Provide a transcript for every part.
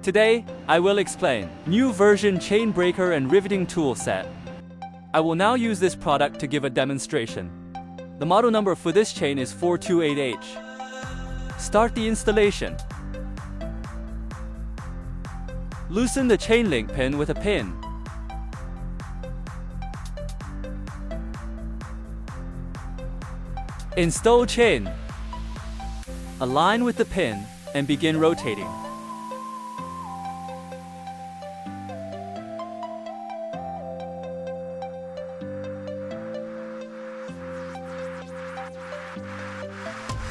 Today, I will explain new version chain breaker and riveting tool set. I will now use this product to give a demonstration. The model number for this chain is 428H. Start the installation. Loosen the chain link pin with a pin. Install chain. Align with the pin and begin rotating.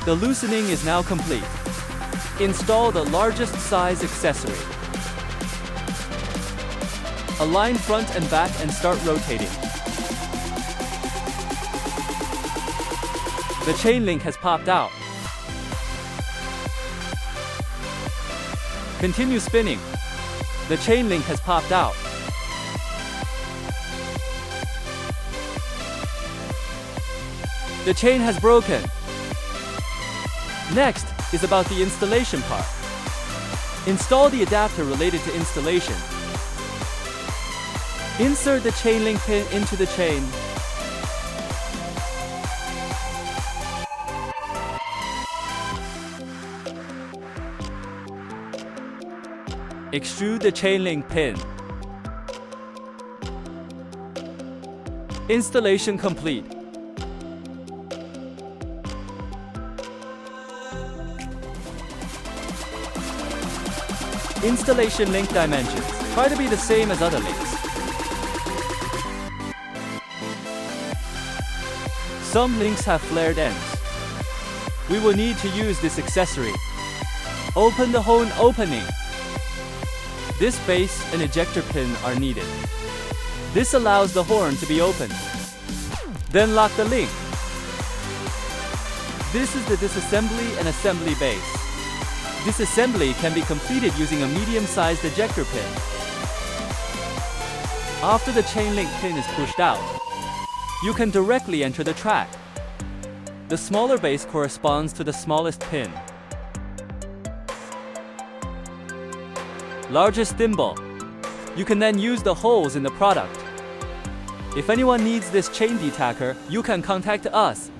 The loosening is now complete. Install the largest size accessory. Align front and back and start rotating. The chain link has popped out. Continue spinning. The chain link has popped out. The chain has broken. Next is about the installation part. Install the adapter related to installation. Insert the chain link pin into the chain. Extrude the chain link pin. Installation complete. Installation link dimensions. Try to be the same as other links. Some links have flared ends. We will need to use this accessory. Open the horn opening. This base and ejector pin are needed. This allows the horn to be opened. Then lock the link. This is the disassembly and assembly base. Disassembly can be completed using a medium-sized ejector pin. After the chain link pin is pushed out, you can directly enter the track. The smaller base corresponds to the smallest pin. Largest thimble. You can then use the holes in the product. If anyone needs this chain detacher, you can contact us.